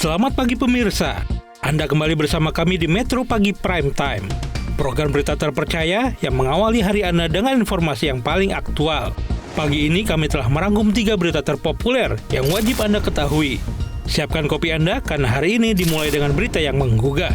Selamat pagi pemirsa, Anda kembali bersama kami di Metro Pagi Prime Time, program berita terpercaya yang mengawali hari Anda dengan informasi yang paling aktual. Pagi ini kami telah merangkum 3 berita terpopuler yang wajib Anda ketahui. Siapkan kopi Anda karena hari ini dimulai dengan berita yang menggugah.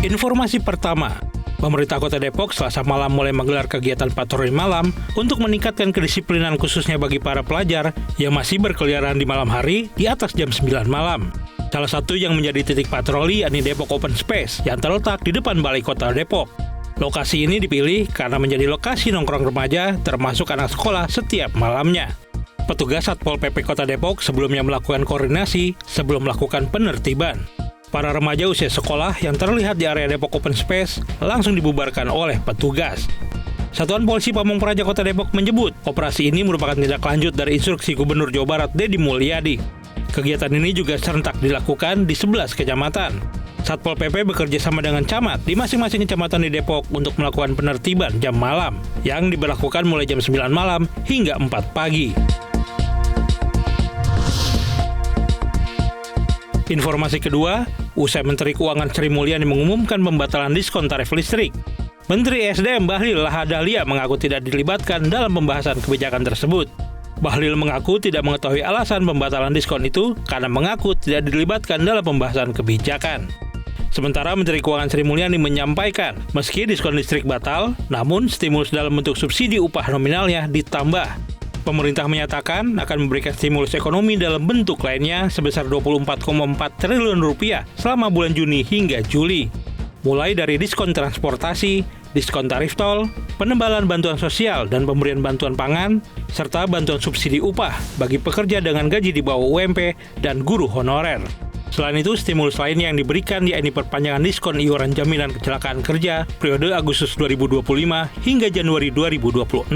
Informasi pertama, pemerintah Kota Depok Selasa malam mulai menggelar kegiatan patroli malam untuk meningkatkan kedisiplinan khususnya bagi para pelajar yang masih berkeliaran di malam hari di atas jam 9 malam. Salah satu yang menjadi titik patroli yakni Depok Open Space yang terletak di depan Balai Kota Depok. Lokasi ini dipilih karena menjadi lokasi nongkrong remaja termasuk anak sekolah setiap malamnya. Petugas Satpol PP Kota Depok sebelumnya melakukan koordinasi sebelum melakukan penertiban. Para remaja usia sekolah yang terlihat di area Depok Open Space langsung dibubarkan oleh petugas. Satuan Polisi Pamung Praja Kota Depok menyebut operasi ini merupakan tindak lanjut dari instruksi Gubernur Jawa Barat Deddy Mulyadi. Kegiatan ini juga serentak dilakukan di 11 kecamatan. Satpol PP bekerja sama dengan camat di masing-masing kecamatan di Depok untuk melakukan penertiban jam malam yang diberlakukan mulai jam 9 malam hingga 4 pagi. Informasi kedua, usai Menteri Keuangan Sri Mulyani mengumumkan pembatalan diskon tarif listrik, Menteri SDM Bahlil Lahadalia mengaku tidak dilibatkan dalam pembahasan kebijakan tersebut. Bahlil mengaku tidak mengetahui alasan pembatalan diskon itu karena mengaku tidak dilibatkan dalam pembahasan kebijakan. Sementara Menteri Keuangan Sri Mulyani menyampaikan, meski diskon listrik batal, namun stimulus dalam bentuk subsidi upah nominalnya ditambah. Pemerintah menyatakan akan memberikan stimulus ekonomi dalam bentuk lainnya sebesar 24,4 triliun rupiah selama bulan Juni hingga Juli. Mulai dari diskon transportasi, diskon tarif tol, penebalan bantuan sosial dan pemberian bantuan pangan, serta bantuan subsidi upah bagi pekerja dengan gaji di bawah UMP dan guru honorer. Selain itu, stimulus lainnya yang diberikan yakni perpanjangan diskon iuran jaminan kecelakaan kerja periode Agustus 2025 hingga Januari 2026.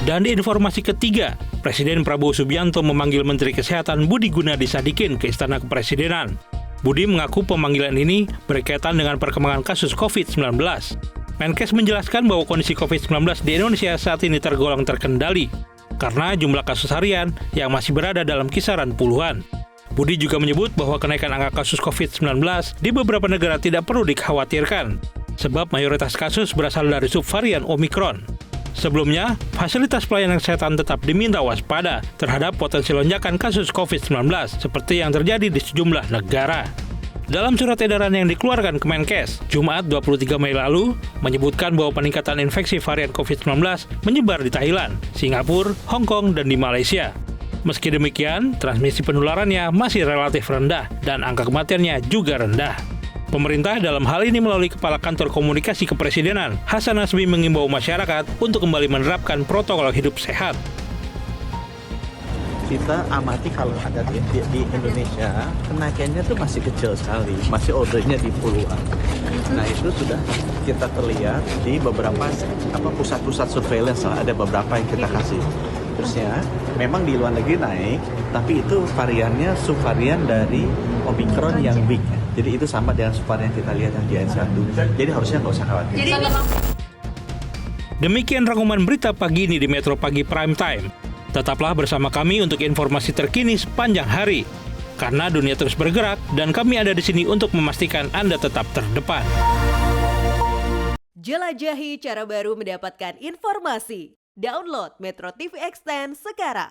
Dan di informasi ketiga, Presiden Prabowo Subianto memanggil Menteri Kesehatan Budi Gunadi Sadikin ke Istana Kepresidenan. Budi mengaku pemanggilan ini berkaitan dengan perkembangan kasus COVID-19. Menkes menjelaskan bahwa kondisi COVID-19 di Indonesia saat ini tergolong terkendali karena jumlah kasus harian yang masih berada dalam kisaran puluhan. Budi juga menyebut bahwa kenaikan angka kasus COVID-19 di beberapa negara tidak perlu dikhawatirkan, sebab mayoritas kasus berasal dari subvarian Omikron. Sebelumnya, fasilitas pelayanan kesehatan tetap diminta waspada terhadap potensi lonjakan kasus COVID-19 seperti yang terjadi di sejumlah negara. Dalam surat edaran yang dikeluarkan Kemenkes, Jumat 23 Mei lalu, menyebutkan bahwa peningkatan infeksi varian COVID-19 menyebar di Thailand, Singapura, Hong Kong, dan di Malaysia. Meski demikian, transmisi penularannya masih relatif rendah dan angka kematiannya juga rendah. Pemerintah dalam hal ini melalui Kepala Kantor Komunikasi Kepresidenan, Hasan Nasbi mengimbau masyarakat untuk kembali menerapkan protokol hidup sehat. Kita amati kalau ada di Indonesia, kenaikannya itu masih kecil sekali, masih ordernya di puluhan. Nah itu sudah kita terlihat di beberapa pusat-pusat surveillance, ada beberapa yang kita kasih. Terusnya, memang di luar negeri naik, tapi itu variannya subvarian dari Omikron yang big. Jadi itu sama dengan subvarian kita lihat yang di N1. Jadi harusnya nggak usah khawatir. Demikian rangkuman berita pagi ini di Metro Pagi Prime Time. Tetaplah bersama kami untuk informasi terkini sepanjang hari. Karena dunia terus bergerak dan kami ada di sini untuk memastikan Anda tetap terdepan. Jelajahi cara baru mendapatkan informasi. Download Metro TV Extend sekarang.